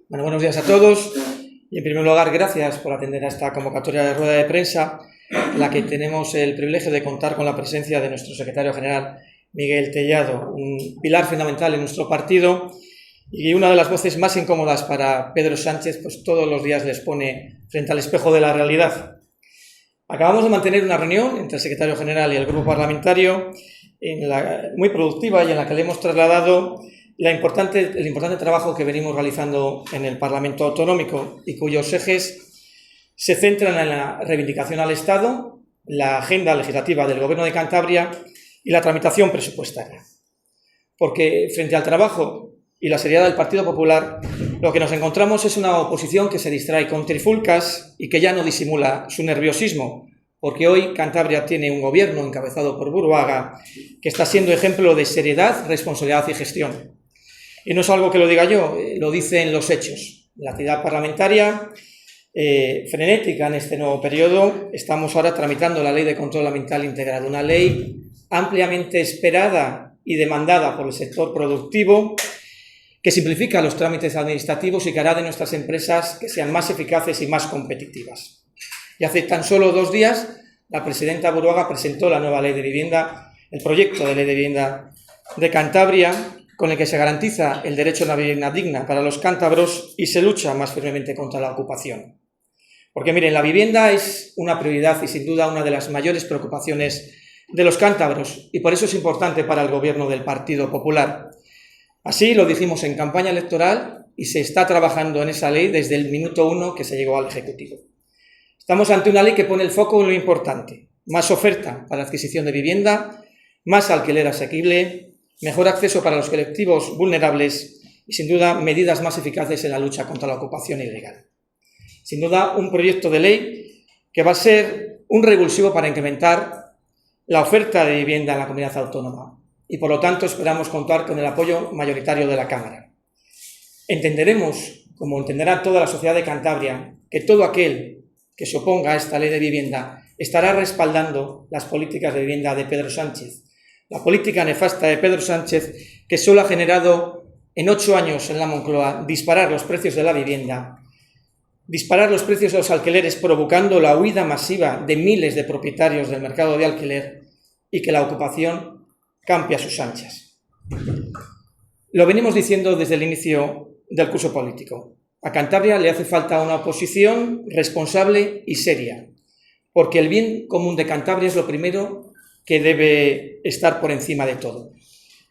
Bueno, buenos días a todos y en primer lugar gracias por atender a esta convocatoria de rueda de prensa en la que tenemos el privilegio de contar con la presencia de nuestro secretario general Miguel Tellado, un pilar fundamental en nuestro partido y una de las voces más incómodas para Pedro Sánchez, pues todos los días les pone frente al espejo de la realidad. Acabamos de mantener una reunión entre el secretario general y el grupo parlamentario muy productiva y en la que le hemos trasladado el importante trabajo que venimos realizando en el Parlamento Autonómico y cuyos ejes se centran en la reivindicación al Estado, la agenda legislativa del Gobierno de Cantabria y la tramitación presupuestaria. Porque frente al trabajo y la seriedad del Partido Popular, lo que nos encontramos es una oposición que se distrae con trifulcas y que ya no disimula su nerviosismo, porque hoy Cantabria tiene un gobierno encabezado por Buruaga que está siendo ejemplo de seriedad, responsabilidad y gestión. Y no es algo que lo diga yo, lo dicen los hechos. La actividad parlamentaria frenética en este nuevo periodo. Estamos ahora tramitando la Ley de Control Ambiental Integrado, una ley ampliamente esperada y demandada por el sector productivo, que simplifica los trámites administrativos y que hará de nuestras empresas que sean más eficaces y más competitivas. Y hace tan solo 2 días, la presidenta Buruaga presentó la nueva Ley de Vivienda, el proyecto de Ley de Vivienda de Cantabria, con el que se garantiza el derecho a una vivienda digna para los cántabros y se lucha más firmemente contra la ocupación. Porque miren, la vivienda es una prioridad y sin duda una de las mayores preocupaciones de los cántabros y por eso es importante para el gobierno del Partido Popular. Así lo dijimos en campaña electoral y se está trabajando en esa ley desde el minuto 1 que se llegó al Ejecutivo. Estamos ante una ley que pone el foco en lo importante: más oferta para adquisición de vivienda, más alquiler asequible, mejor acceso para los colectivos vulnerables y, sin duda, medidas más eficaces en la lucha contra la ocupación ilegal. Sin duda, un proyecto de ley que va a ser un revulsivo para incrementar la oferta de vivienda en la comunidad autónoma y, por lo tanto, esperamos contar con el apoyo mayoritario de la Cámara. Entenderemos, como entenderá toda la sociedad de Cantabria, que todo aquel que se oponga a esta ley de vivienda estará respaldando las políticas de vivienda de Pedro Sánchez, la política nefasta de Pedro Sánchez, que solo ha generado en 8 años en la Moncloa disparar los precios de la vivienda, disparar los precios de los alquileres, provocando la huida masiva de miles de propietarios del mercado de alquiler y que la ocupación campe a sus anchas. Lo venimos diciendo desde el inicio del curso político. A Cantabria le hace falta una oposición responsable y seria, porque el bien común de Cantabria es lo primero que debe estar por encima de todo.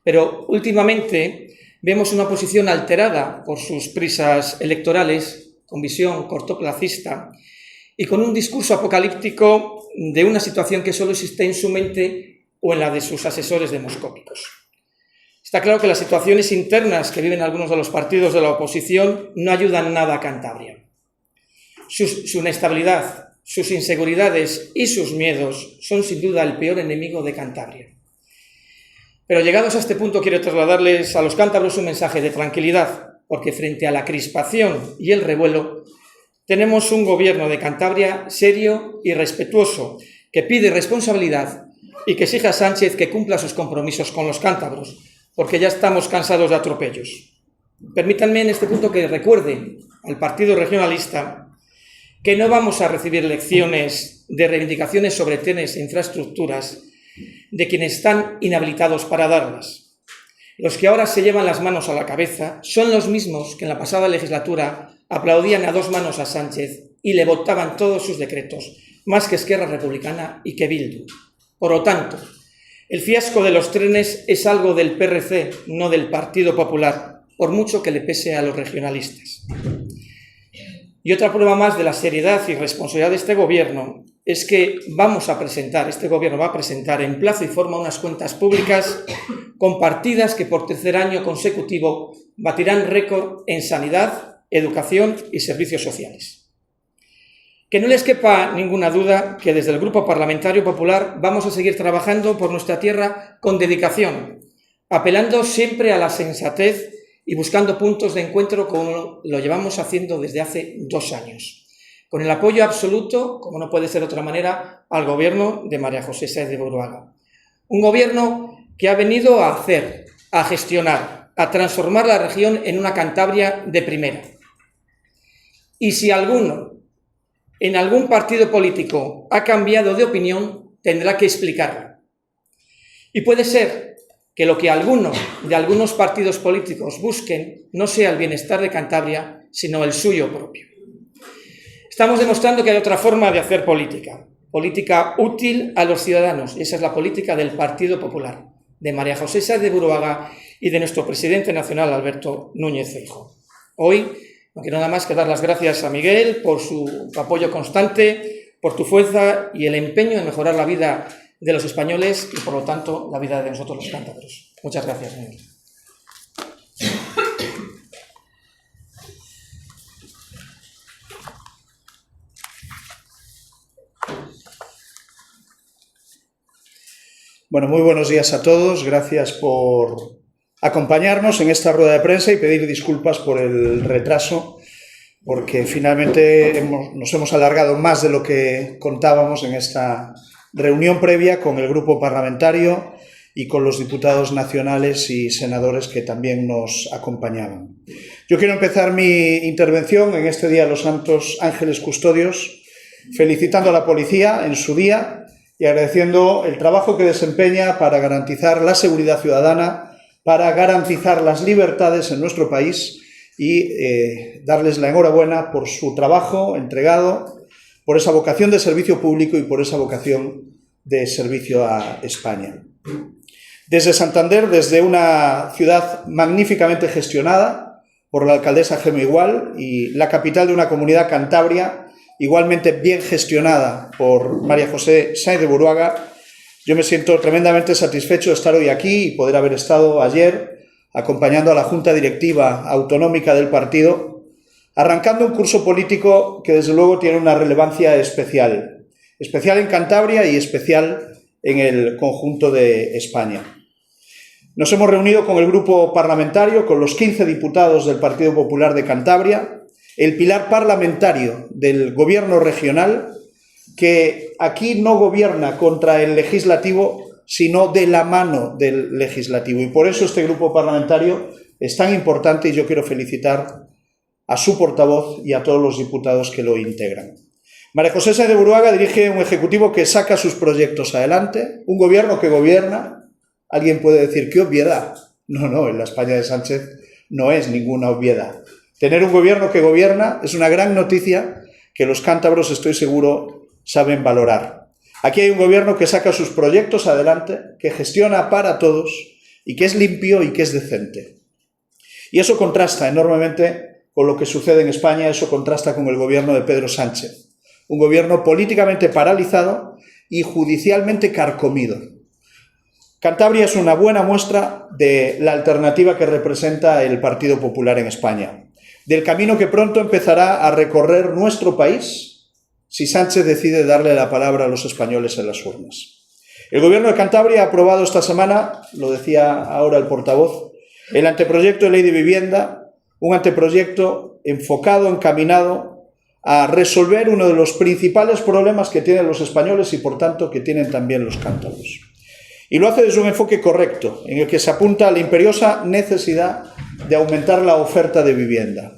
Pero últimamente vemos una oposición alterada por sus prisas electorales, con visión cortoplacista y con un discurso apocalíptico de una situación que solo existe en su mente o en la de sus asesores demoscópicos. Está claro que las situaciones internas que viven algunos de los partidos de la oposición no ayudan nada a Cantabria. Su inestabilidad, sus inseguridades y sus miedos son sin duda el peor enemigo de Cantabria. Pero llegados a este punto quiero trasladarles a los cántabros un mensaje de tranquilidad, porque frente a la crispación y el revuelo tenemos un gobierno de Cantabria serio y respetuoso, que pide responsabilidad y que exige a Sánchez que cumpla sus compromisos con los cántabros, porque ya estamos cansados de atropellos. Permítanme en este punto que recuerde al Partido Regionalista que no vamos a recibir lecciones de reivindicaciones sobre trenes e infraestructuras de quienes están inhabilitados para darlas. Los que ahora se llevan las manos a la cabeza son los mismos que en la pasada legislatura aplaudían a 2 manos a Sánchez y le votaban todos sus decretos, más que Esquerra Republicana y que Bildu. Por lo tanto, el fiasco de los trenes es algo del PRC, no del Partido Popular, por mucho que le pese a los regionalistas. Y otra prueba más de la seriedad y responsabilidad de este gobierno es que este gobierno va a presentar en plazo y forma unas cuentas públicas con partidas que por 3er año consecutivo batirán récord en sanidad, educación y servicios sociales. Que no les quepa ninguna duda que desde el Grupo Parlamentario Popular vamos a seguir trabajando por nuestra tierra con dedicación, apelando siempre a la sensatez y buscando puntos de encuentro como lo llevamos haciendo desde hace 2 años, con el apoyo absoluto, como no puede ser de otra manera, al gobierno de María José Sáenz de Buruaga. Un gobierno que ha venido a hacer, a gestionar, a transformar la región en una Cantabria de primera. Y si alguno, en algún partido político, ha cambiado de opinión, tendrá que explicarlo. Y puede ser que lo que de algunos partidos políticos busquen no sea el bienestar de Cantabria, sino el suyo propio. Estamos demostrando que hay otra forma de hacer política, política útil a los ciudadanos, y esa es la política del Partido Popular, de María José Sáenz de Buruaga y de nuestro presidente nacional, Alberto Núñez Feijóo. Hoy no quiero nada más que dar las gracias a Miguel por su apoyo constante, por tu fuerza y el empeño en mejorar la vida de los españoles y, por lo tanto, la vida de nosotros los cántabros. Muchas gracias, Miguel. Bueno, muy buenos días a todos. Gracias por acompañarnos en esta rueda de prensa y pedir disculpas por el retraso, porque finalmente nos hemos alargado más de lo que contábamos en esta reunión previa con el grupo parlamentario y con los diputados nacionales y senadores que también nos acompañaban. Yo quiero empezar mi intervención en este Día de los Santos Ángeles Custodios felicitando a la policía en su día y agradeciendo el trabajo que desempeña para garantizar la seguridad ciudadana, para garantizar las libertades en nuestro país y darles la enhorabuena por su trabajo entregado, por esa vocación de servicio público y por esa vocación de servicio a España. Desde Santander, desde una ciudad magníficamente gestionada por la alcaldesa Gemma Igual y la capital de una comunidad, Cantabria, igualmente bien gestionada por María José Sáenz de Buruaga, yo me siento tremendamente satisfecho de estar hoy aquí y poder haber estado ayer acompañando a la Junta Directiva Autonómica del partido, arrancando un curso político que desde luego tiene una relevancia especial en Cantabria y especial en el conjunto de España. Nos hemos reunido con el grupo parlamentario, con los 15 diputados del Partido Popular de Cantabria, el pilar parlamentario del gobierno regional, que aquí no gobierna contra el legislativo, sino de la mano del legislativo. Y por eso este grupo parlamentario es tan importante y yo quiero felicitar a su portavoz y a todos los diputados que lo integran. María José Sáenz de Buruaga dirige un ejecutivo que saca sus proyectos adelante, un gobierno que gobierna. Alguien puede decir, ¿qué obviedad? No, en la España de Sánchez no es ninguna obviedad. Tener un gobierno que gobierna es una gran noticia que los cántabros, estoy seguro, saben valorar. Aquí hay un gobierno que saca sus proyectos adelante, que gestiona para todos y que es limpio y que es decente. Y eso contrasta enormemente con lo que sucede en España, eso contrasta con el gobierno de Pedro Sánchez. Un gobierno políticamente paralizado y judicialmente carcomido. Cantabria es una buena muestra de la alternativa que representa el Partido Popular en España, del camino que pronto empezará a recorrer nuestro país si Sánchez decide darle la palabra a los españoles en las urnas. El Gobierno de Cantabria ha aprobado esta semana, lo decía ahora el portavoz, el anteproyecto de ley de vivienda, un anteproyecto enfocado, encaminado a resolver uno de los principales problemas que tienen los españoles y, por tanto, que tienen también los cántabros. Y lo hace desde un enfoque correcto, en el que se apunta a la imperiosa necesidad de aumentar la oferta de vivienda.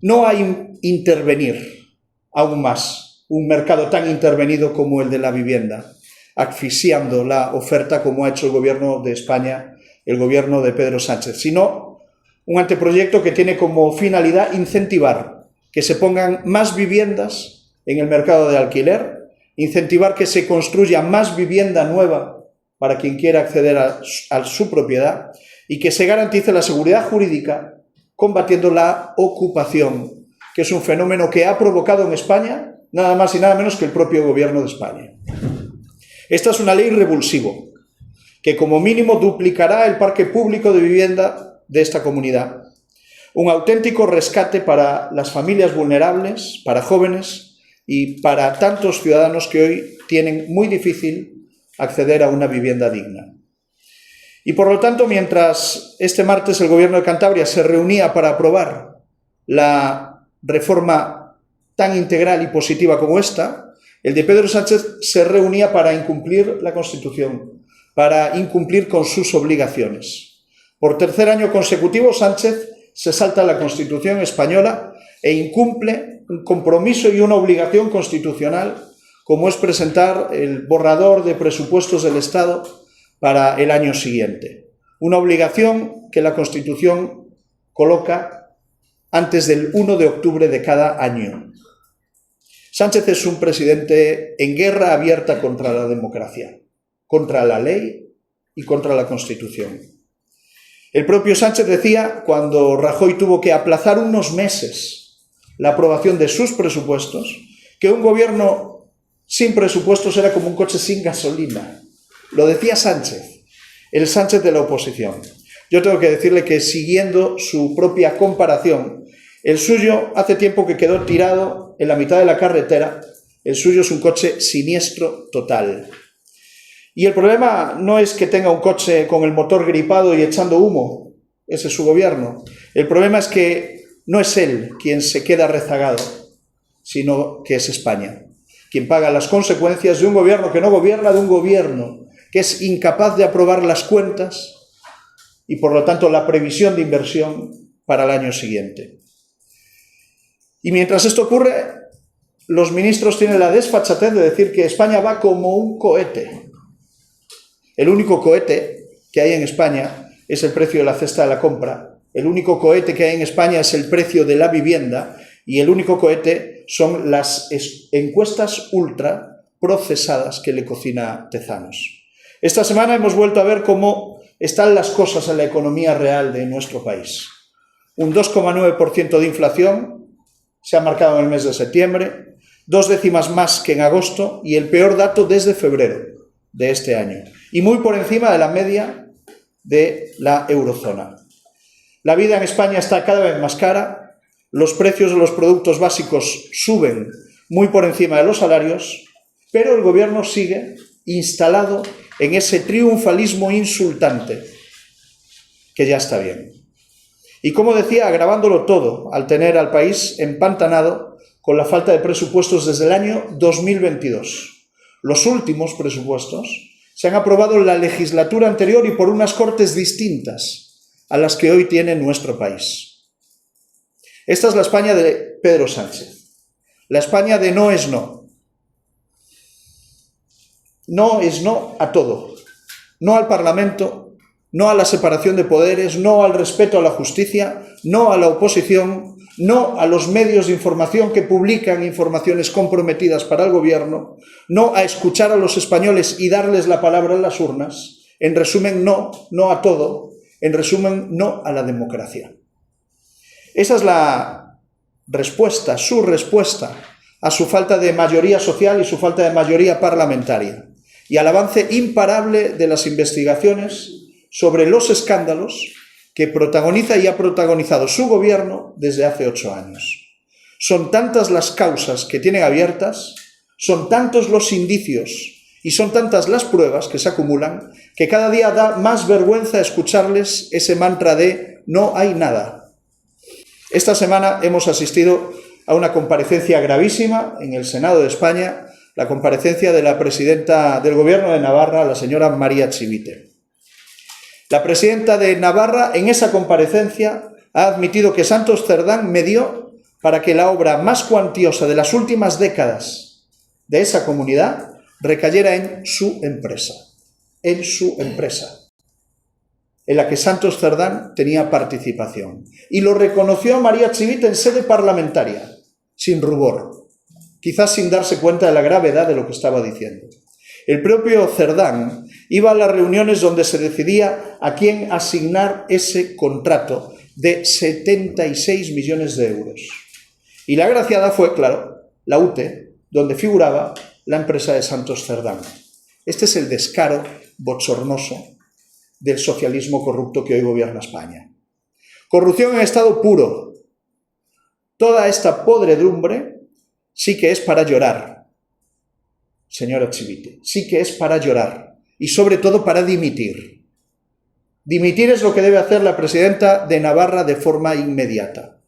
No hay intervenir aún más un mercado tan intervenido como el de la vivienda, asfixiando la oferta como ha hecho el Gobierno de España, el Gobierno de Pedro Sánchez, sino un anteproyecto que tiene como finalidad incentivar que se pongan más viviendas en el mercado de alquiler, incentivar que se construya más vivienda nueva para quien quiera acceder a su propiedad y que se garantice la seguridad jurídica combatiendo la ocupación, que es un fenómeno que ha provocado en España nada más y nada menos que el propio Gobierno de España. Esta es una ley revulsivo, que como mínimo duplicará el parque público de vivienda de esta comunidad. Un auténtico rescate para las familias vulnerables, para jóvenes y para tantos ciudadanos que hoy tienen muy difícil acceder a una vivienda digna. Y por lo tanto, mientras este martes el Gobierno de Cantabria se reunía para aprobar la reforma tan integral y positiva como esta, el de Pedro Sánchez se reunía para incumplir la Constitución, para incumplir con sus obligaciones. Por tercer año consecutivo, Sánchez se salta la Constitución española e incumple un compromiso y una obligación constitucional, como es presentar el borrador de presupuestos del Estado para el año siguiente. Una obligación que la Constitución coloca antes del 1 de octubre de cada año. Sánchez es un presidente en guerra abierta contra la democracia, contra la ley y contra la Constitución. El propio Sánchez decía, cuando Rajoy tuvo que aplazar unos meses la aprobación de sus presupuestos, que un gobierno sin presupuestos era como un coche sin gasolina. Lo decía Sánchez, el Sánchez de la oposición. Yo tengo que decirle que, siguiendo su propia comparación, el suyo hace tiempo que quedó tirado en la mitad de la carretera. El suyo es un coche siniestro total. Y el problema no es que tenga un coche con el motor gripado y echando humo. Ese es su gobierno. El problema es que no es él quien se queda rezagado, sino que es España, quien paga las consecuencias de un gobierno que no gobierna, de un gobierno que es incapaz de aprobar las cuentas y, por lo tanto, la previsión de inversión para el año siguiente. Y mientras esto ocurre, los ministros tienen la desfachatez de decir que España va como un cohete. El único cohete que hay en España es el precio de la cesta de la compra, el único cohete que hay en España es el precio de la vivienda y el único cohete son las encuestas ultra procesadas que le cocina Tezanos. Esta semana hemos vuelto a ver cómo están las cosas en la economía real de nuestro país. Un 2,9% de inflación se ha marcado en el mes de septiembre, 2 décimas más que en agosto y el peor dato desde febrero de este año. Y muy por encima de la media de la eurozona. La vida en España está cada vez más cara, los precios de los productos básicos suben muy por encima de los salarios, pero el gobierno sigue instalado en ese triunfalismo insultante, que ya está bien. Y como decía, agravándolo todo, al tener al país empantanado con la falta de presupuestos desde el año 2022. Los últimos presupuestos se han aprobado en la legislatura anterior y por unas cortes distintas a las que hoy tiene nuestro país. Esta es la España de Pedro Sánchez, la España de no es no. No es no a todo, no al Parlamento, no a la separación de poderes, no al respeto a la justicia, no a la oposición, no a los medios de información que publican informaciones comprometidas para el gobierno, no a escuchar a los españoles y darles la palabra en las urnas. En resumen, no a todo, en resumen, no a la democracia. Esa es la respuesta, su respuesta a su falta de mayoría social y su falta de mayoría parlamentaria, y al avance imparable de las investigaciones sobre los escándalos que protagoniza y ha protagonizado su gobierno desde hace 8 años. Son tantas las causas que tienen abiertas, son tantos los indicios y son tantas las pruebas que se acumulan que cada día da más vergüenza escucharles ese mantra de no hay nada. Esta semana hemos asistido a una comparecencia gravísima en el Senado de España, la comparecencia de la presidenta del Gobierno de Navarra, la señora María Chivite. La presidenta de Navarra, en esa comparecencia, ha admitido que Santos Cerdán medió para que la obra más cuantiosa de las últimas décadas de esa comunidad recayera en su empresa, en la que Santos Cerdán tenía participación. Y lo reconoció María Chivite en sede parlamentaria, sin rubor, quizás sin darse cuenta de la gravedad de lo que estaba diciendo. El propio Cerdán iba a las reuniones donde se decidía a quién asignar ese contrato de 76 millones de euros. Y la agraciada fue, claro, la UTE, donde figuraba la empresa de Santos Cerdán. Este es el descaro bochornoso del socialismo corrupto que hoy gobierna España. Corrupción en estado puro. Toda esta podredumbre sí que es para llorar, señora Chivite, sí que es para llorar y sobre todo para dimitir. Dimitir es lo que debe hacer la presidenta de Navarra de forma inmediata.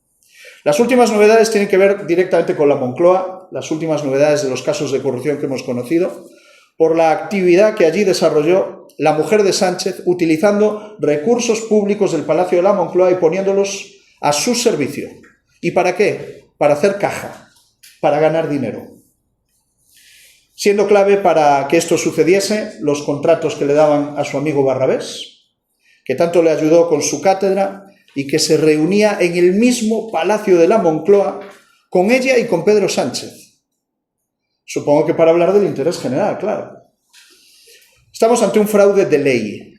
Las últimas novedades tienen que ver directamente con la Moncloa, las últimas novedades de los casos de corrupción que hemos conocido, por la actividad que allí desarrolló la mujer de Sánchez, utilizando recursos públicos del Palacio de la Moncloa y poniéndolos a su servicio. ¿Y para qué? Para hacer caja, para ganar dinero. Siendo clave para que esto sucediese los contratos que le daban a su amigo Barrabés, que tanto le ayudó con su cátedra y que se reunía en el mismo Palacio de la Moncloa con ella y con Pedro Sánchez. Supongo que para hablar del interés general, claro. Estamos ante un fraude de ley.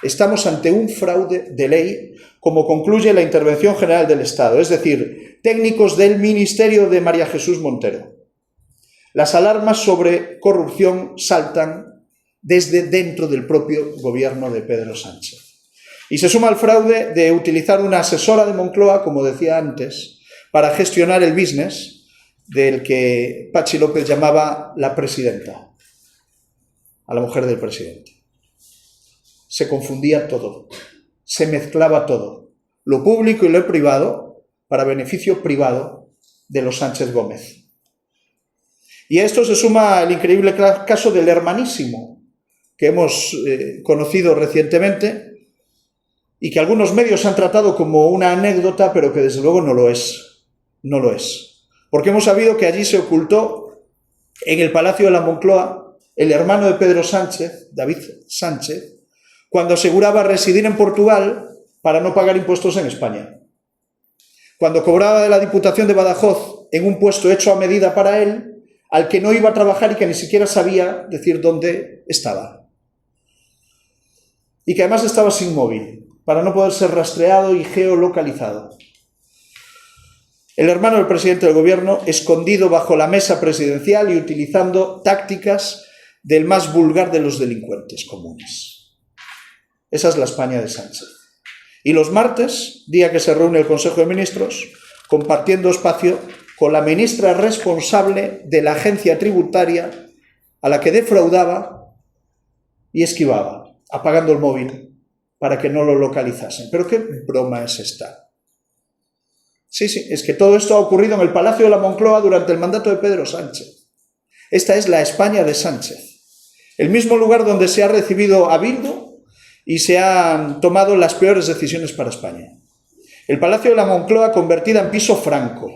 Estamos ante un fraude de ley, como concluye la Intervención General del Estado, es decir, técnicos del Ministerio de María Jesús Montero. Las alarmas sobre corrupción saltan desde dentro del propio gobierno de Pedro Sánchez. Y se suma el fraude de utilizar una asesora de Moncloa, como decía antes, para gestionar el business del que Patxi López llamaba la presidenta, a la mujer del presidente. Se confundía todo, se mezclaba todo, lo público y lo privado, para beneficio privado de los Sánchez Gómez. Y a esto se suma el increíble caso del hermanísimo, que hemos conocido recientemente y que algunos medios han tratado como una anécdota, pero que desde luego no lo es. No lo es. Porque hemos sabido que allí se ocultó, en el Palacio de la Moncloa, el hermano de Pedro Sánchez, David Sánchez, cuando aseguraba residir en Portugal para no pagar impuestos en España. Cuando cobraba de la Diputación de Badajoz en un puesto hecho a medida para él, al que no iba a trabajar y que ni siquiera sabía decir dónde estaba. Y que además estaba sin móvil, para no poder ser rastreado y geolocalizado. El hermano del presidente del gobierno, escondido bajo la mesa presidencial y utilizando tácticas del más vulgar de los delincuentes comunes. Esa es la España de Sánchez. Y los martes, día que se reúne el Consejo de Ministros, compartiendo espacio con la ministra responsable de la agencia tributaria a la que defraudaba y esquivaba, apagando el móvil para que no lo localizasen. ¿Pero qué broma es esta? Sí, es que todo esto ha ocurrido en el Palacio de la Moncloa durante el mandato de Pedro Sánchez. Esta es la España de Sánchez. El mismo lugar donde se ha recibido a Bildu y se han tomado las peores decisiones para España. El Palacio de la Moncloa convertida en piso franco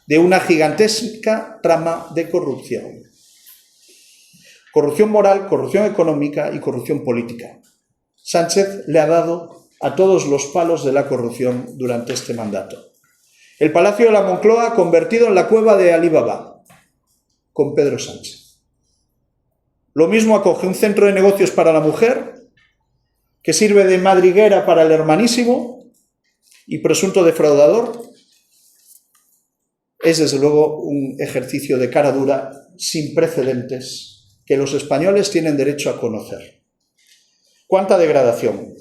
de una gigantesca trama de corrupción. Corrupción moral, corrupción económica y corrupción política. Sánchez le ha dado a todos los palos de la corrupción durante este mandato. El Palacio de la Moncloa convertido en la cueva de Alibaba, con Pedro Sánchez. Lo mismo acoge un centro de negocios para la mujer, que sirve de madriguera para el hermanísimo y presunto defraudador. Es desde luego un ejercicio de cara dura sin precedentes que los españoles tienen derecho a conocer. ¿Cuánta degradación?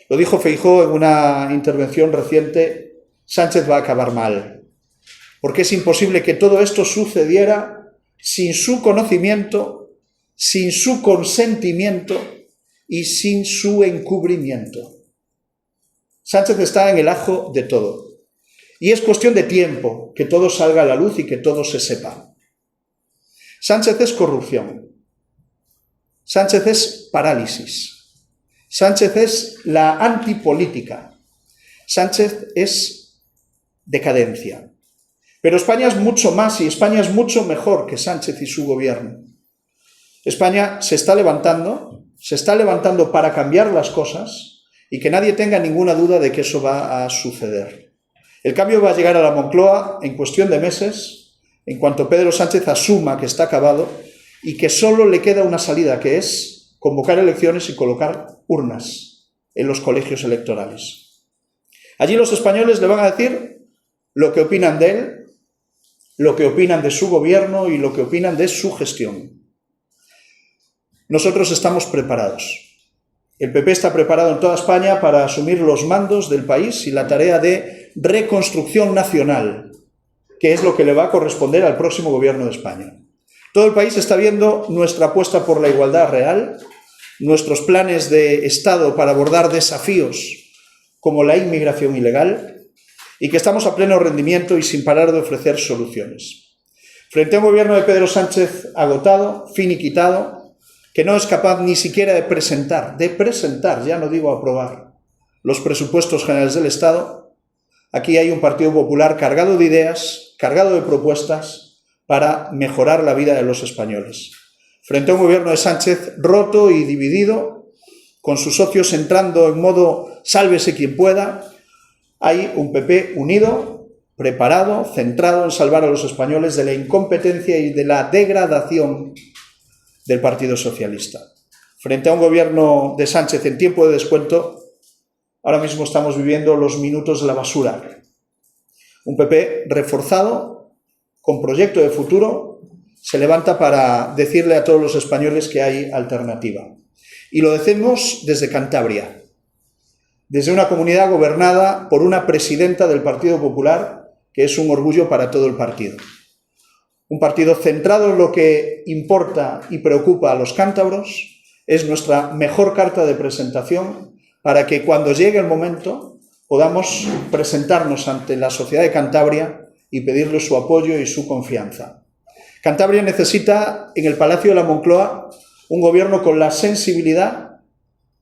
Lo dijo Feijóo en una intervención reciente: Sánchez va a acabar mal, porque es imposible que todo esto sucediera sin su conocimiento, sin su consentimiento y sin su encubrimiento. Sánchez está en el ajo de todo. Y es cuestión de tiempo que todo salga a la luz y que todo se sepa. Sánchez es corrupción. Sánchez es parálisis. Sánchez es la antipolítica. Sánchez es decadencia. Pero España es mucho más y España es mucho mejor que Sánchez y su gobierno. España se está levantando para cambiar las cosas y que nadie tenga ninguna duda de que eso va a suceder. El cambio va a llegar a la Moncloa en cuestión de meses, en cuanto Pedro Sánchez asuma que está acabado y que solo le queda una salida, que es convocar elecciones y colocar urnas en los colegios electorales. Allí los españoles le van a decir lo que opinan de él, lo que opinan de su gobierno y lo que opinan de su gestión. Nosotros estamos preparados. El PP está preparado en toda España para asumir los mandos del país y la tarea de reconstrucción nacional, que es lo que le va a corresponder al próximo gobierno de España. Todo el país está viendo nuestra apuesta por la igualdad real, nuestros planes de Estado para abordar desafíos como la inmigración ilegal y que estamos a pleno rendimiento y sin parar de ofrecer soluciones. Frente a un gobierno de Pedro Sánchez agotado, finiquitado, que no es capaz ni siquiera de presentar, ya no digo aprobar, los presupuestos generales del Estado, aquí hay un Partido Popular cargado de ideas, cargado de propuestas para mejorar la vida de los españoles. Frente a un gobierno de Sánchez roto y dividido, con sus socios entrando en modo sálvese quien pueda, hay un PP unido, preparado, centrado en salvar a los españoles de la incompetencia y de la degradación del Partido Socialista. Frente a un gobierno de Sánchez en tiempo de descuento, ahora mismo estamos viviendo los minutos de la basura. Un PP reforzado, con proyecto de futuro, se levanta para decirle a todos los españoles que hay alternativa. Y lo decimos desde Cantabria, desde una comunidad gobernada por una presidenta del Partido Popular, que es un orgullo para todo el partido. Un partido centrado en lo que importa y preocupa a los cántabros, es nuestra mejor carta de presentación para que cuando llegue el momento podamos presentarnos ante la sociedad de Cantabria y pedirle su apoyo y su confianza. Cantabria necesita en el Palacio de la Moncloa un gobierno con la sensibilidad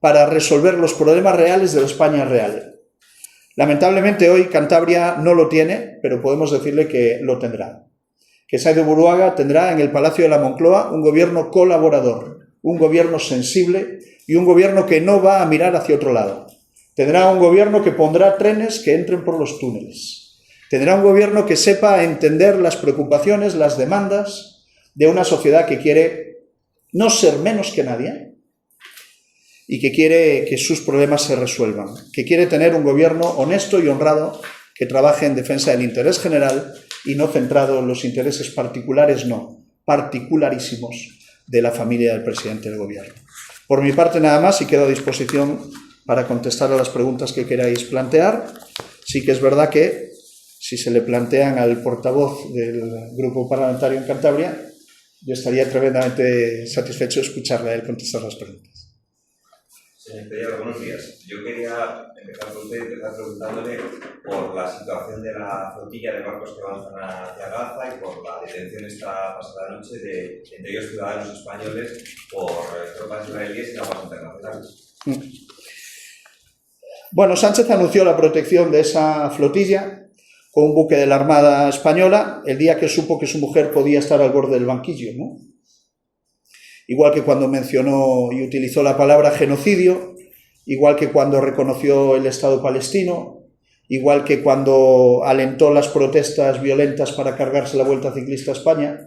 para resolver los problemas reales de la España real. Lamentablemente hoy Cantabria no lo tiene, pero podemos decirle que lo tendrá. Que Saído Buruaga tendrá en el Palacio de la Moncloa un gobierno colaborador, un gobierno sensible y un gobierno que no va a mirar hacia otro lado. Tendrá un gobierno que pondrá trenes que entren por los túneles. Tendrá un gobierno que sepa entender las preocupaciones, las demandas de una sociedad que quiere no ser menos que nadie y que quiere que sus problemas se resuelvan, que quiere tener un gobierno honesto y honrado que trabaje en defensa del interés general y no centrado en los intereses particulares, no, particularísimos de la familia del presidente del gobierno. Por mi parte nada más y quedo a disposición para contestar a las preguntas que queráis plantear. Sí que es verdad que si se le plantean al portavoz del grupo parlamentario en Cantabria, yo estaría tremendamente satisfecho de escucharle a él contestar las preguntas. Señor Tellado, buenos días. Yo quería empezar preguntándole por la situación de la flotilla de barcos que avanzan hacia Gaza y por la detención esta pasada noche de, entre ellos, ciudadanos españoles por tropas israelíes en aguas internacionales. Bueno, Sánchez anunció la protección de esa flotilla con un buque de la Armada Española el día que supo que su mujer podía estar al borde del banquillo, ¿no? Igual que cuando mencionó y utilizó la palabra genocidio, igual que cuando reconoció el Estado palestino, igual que cuando alentó las protestas violentas para cargarse la Vuelta Ciclista a España.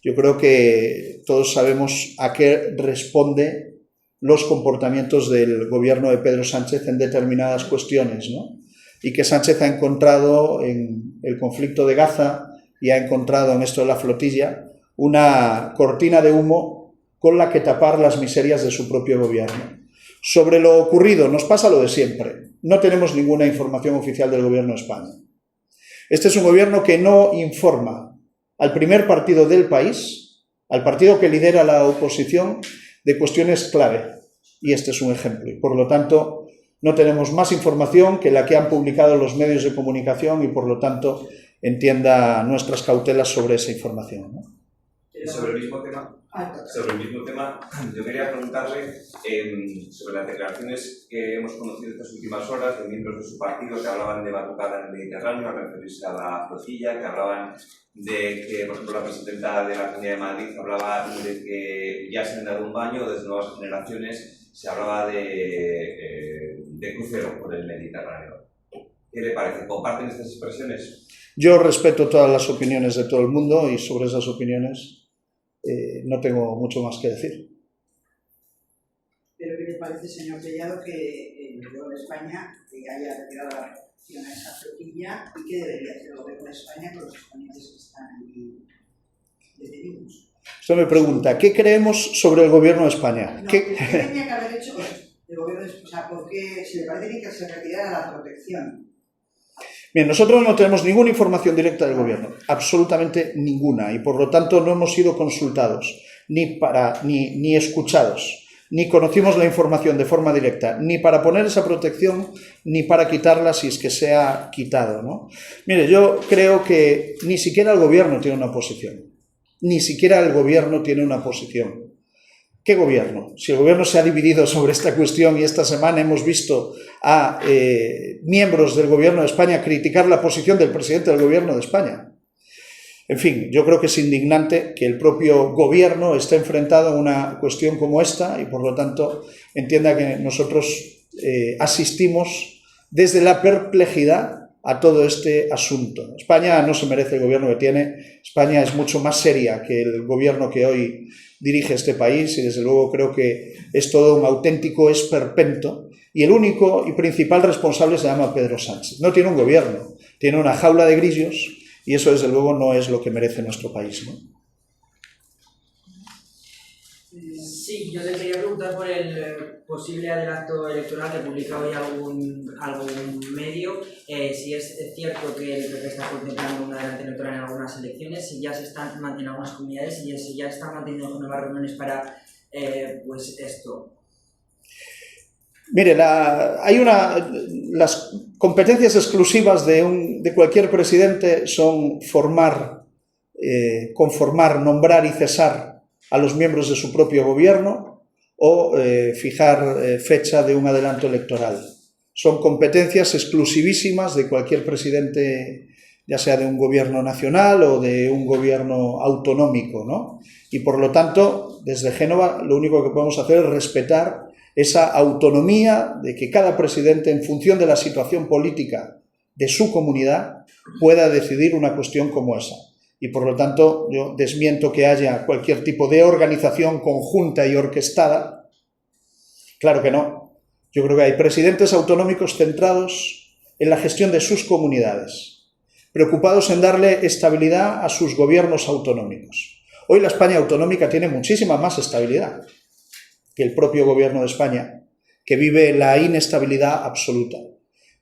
Yo creo que todos sabemos a qué responde los comportamientos del gobierno de Pedro Sánchez en determinadas cuestiones, ¿no? Y que Sánchez ha encontrado en el conflicto de Gaza y ha encontrado en esto de la flotilla una cortina de humo con la que tapar las miserias de su propio gobierno. Sobre lo ocurrido, nos pasa lo de siempre. No tenemos ninguna información oficial del gobierno de España. Este es un gobierno que no informa al primer partido del país, al partido que lidera la oposición, de cuestiones clave. Y este es un ejemplo. Y por lo tanto, no tenemos más información que la que han publicado los medios de comunicación y por lo tanto entienda nuestras cautelas sobre esa información, ¿no? Sobre el mismo tema, yo quería preguntarle sobre las declaraciones que hemos conocido estas últimas horas de miembros de su partido que hablaban de batucada en el Mediterráneo al referirse a la flotilla, que hablaban de que, por ejemplo, la presidenta de la Comunidad de Madrid hablaba de que ya se han dado un baño desde nuevas generaciones, se hablaba de crucero por el Mediterráneo. ¿Qué le parece? ¿Comparten estas expresiones? Yo respeto todas las opiniones de todo el mundo y sobre esas opiniones no tengo mucho más que decir. ¿Pero qué le parece, señor Tellado, que el gobierno de España haya retirado la protección a esa flotilla y qué debería hacer el gobierno de España con los españoles que están allí detenidos? Usted me pregunta, ¿qué creemos sobre el gobierno de España? No, ¿qué tenía que haber hecho el gobierno de España? O sea, ¿por qué si le parece bien que se retirara la protección? Bien, nosotros no tenemos ninguna información directa del gobierno, absolutamente ninguna, y por lo tanto no hemos sido consultados, ni escuchados, ni conocimos la información de forma directa, ni para poner esa protección, ni para quitarla si es que se ha quitado, ¿no? Mire, yo creo que ni siquiera el gobierno tiene una posición. Ni siquiera el gobierno tiene una posición. ¿Qué gobierno? Si el gobierno se ha dividido sobre esta cuestión y esta semana hemos visto a miembros del gobierno de España criticar la posición del presidente del gobierno de España. En fin, yo creo que es indignante que el propio gobierno esté enfrentado a una cuestión como esta y, por lo tanto, entienda que nosotros asistimos desde la perplejidad a todo este asunto. España no se merece el gobierno que tiene. España es mucho más seria que el gobierno que hoy dirige este país y, desde luego, creo que es todo un auténtico esperpento y el único y principal responsable se llama Pedro Sánchez. No tiene un gobierno, tiene una jaula de grillos. Y eso, desde luego, no es lo que merece nuestro país, ¿no? Sí, yo te quería preguntar por el posible adelanto electoral que publica hoy algún medio, si es cierto que el PP está contemplando un adelanto electoral en algunas elecciones, si ya se están manteniendo algunas comunidades, si ya están manteniendo nuevas reuniones para pues esto. Mire, las competencias exclusivas de cualquier presidente son conformar, nombrar y cesar a los miembros de su propio gobierno o fijar fecha de un adelanto electoral. Son competencias exclusivísimas de cualquier presidente, ya sea de un gobierno nacional o de un gobierno autonómico, ¿no? Y, por lo tanto, desde Génova lo único que podemos hacer es respetar esa autonomía de que cada presidente, en función de la situación política de su comunidad, pueda decidir una cuestión como esa. Y, por lo tanto, yo desmiento que haya cualquier tipo de organización conjunta y orquestada. Claro que no. Yo creo que hay presidentes autonómicos centrados en la gestión de sus comunidades, preocupados en darle estabilidad a sus gobiernos autonómicos. Hoy la España autonómica tiene muchísima más estabilidad que el propio gobierno de España, que vive la inestabilidad absoluta.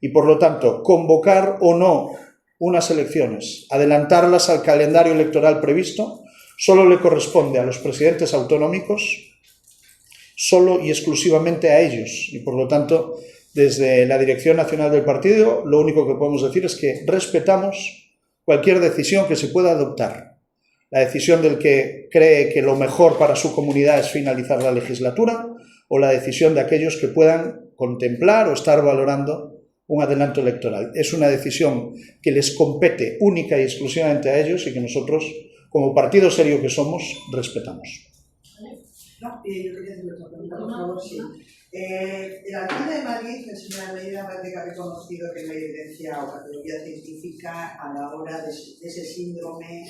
Y, por lo tanto, convocar o no unas elecciones, adelantarlas al calendario electoral previsto, solo le corresponde a los presidentes autonómicos, solo y exclusivamente a ellos. Y, por lo tanto, desde la Dirección Nacional del Partido, lo único que podemos decir es que respetamos cualquier decisión que se pueda adoptar. La decisión del que cree que lo mejor para su comunidad es finalizar la legislatura, o la decisión de aquellos que puedan contemplar o estar valorando un adelanto electoral. Es una decisión que les compete única y exclusivamente a ellos y que nosotros, como partido serio que somos, respetamos. No, yo quería hacer otra pregunta, por favor, sí. El alcalde de Madrid, el señor Almeida, parece que ha reconocido que no hay evidencia o patología científica a la hora de ese síndrome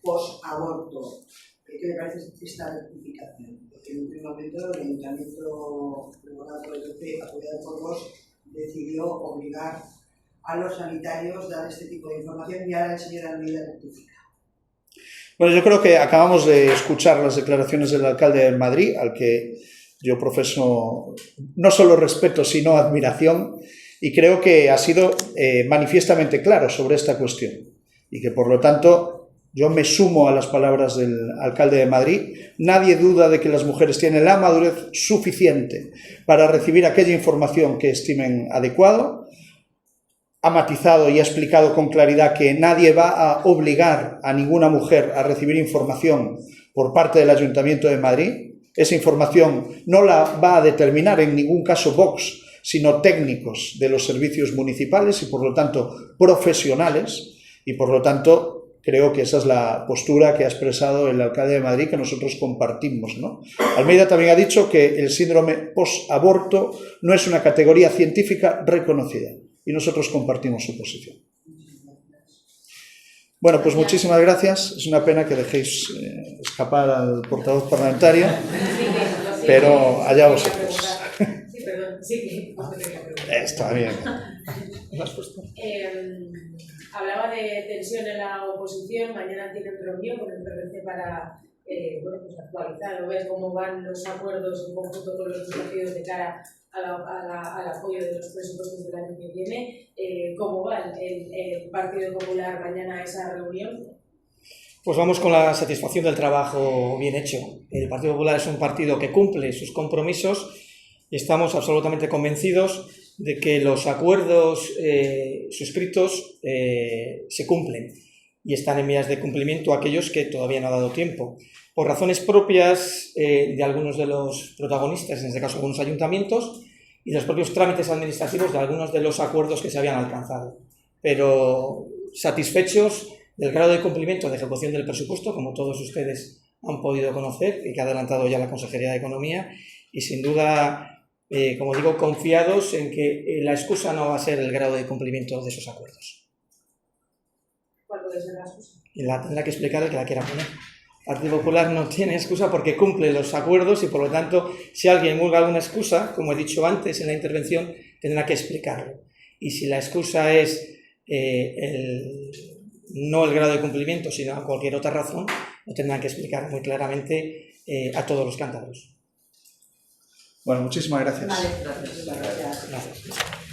post-aborto. ¿Qué le parece esta rectificación? Porque en un primer momento el Ayuntamiento del PP, apoyado por Vox, decidió obligar a los sanitarios a dar este tipo de información y ahora el señor Almeida rectifica. Bueno, yo creo que acabamos de escuchar las declaraciones del alcalde de Madrid, al que yo profeso no solo respeto, sino admiración, y creo que ha sido manifiestamente claro sobre esta cuestión. Y que, por lo tanto, yo me sumo a las palabras del alcalde de Madrid. Nadie duda de que las mujeres tienen la madurez suficiente para recibir aquella información que estimen adecuado. Ha matizado y ha explicado con claridad que nadie va a obligar a ninguna mujer a recibir información por parte del Ayuntamiento de Madrid. Esa información no la va a determinar en ningún caso Vox, sino técnicos de los servicios municipales y, por lo tanto, profesionales. Y, por lo tanto, creo que esa es la postura que ha expresado el alcalde de Madrid, que nosotros compartimos, ¿no? Almeida también ha dicho que el síndrome post-aborto no es una categoría científica reconocida, y nosotros compartimos su posición. Bueno, pues muchísimas gracias. Es una pena que dejéis escapar al portavoz parlamentario, pero allá vosotros. Sí, perdón, sí, Está bien. Hablaba de tensión en la oposición. Mañana tienen reunión con el PPC para pues actualizar o ver cómo van los acuerdos en conjunto con los partidos de cara al apoyo de los presupuestos del año que viene. ¿Cómo va el Partido Popular mañana a esa reunión? Pues vamos con la satisfacción del trabajo bien hecho. El Partido Popular es un partido que cumple sus compromisos y estamos absolutamente convencidos de que los acuerdos suscritos se cumplen y están en vías de cumplimiento aquellos que todavía no ha dado tiempo. Por razones propias de algunos de los protagonistas, en este caso algunos ayuntamientos, y los propios trámites administrativos de algunos de los acuerdos que se habían alcanzado. Pero satisfechos del grado de cumplimiento de ejecución del presupuesto, como todos ustedes han podido conocer y que ha adelantado ya la Consejería de Economía, y sin duda, como digo, confiados en que la excusa no va a ser el grado de cumplimiento de esos acuerdos. ¿Cuál puede ser la excusa? Y la tendrá que explicar el que la quiera poner. El Partido Popular no tiene excusa porque cumple los acuerdos y, por lo tanto, si alguien vulga alguna excusa, como he dicho antes en la intervención, tendrá que explicarlo. Y si la excusa es no el grado de cumplimiento, sino cualquier otra razón, lo tendrán que explicar muy claramente a todos los cántabros. Bueno, muchísimas gracias. Vale, gracias. Gracias.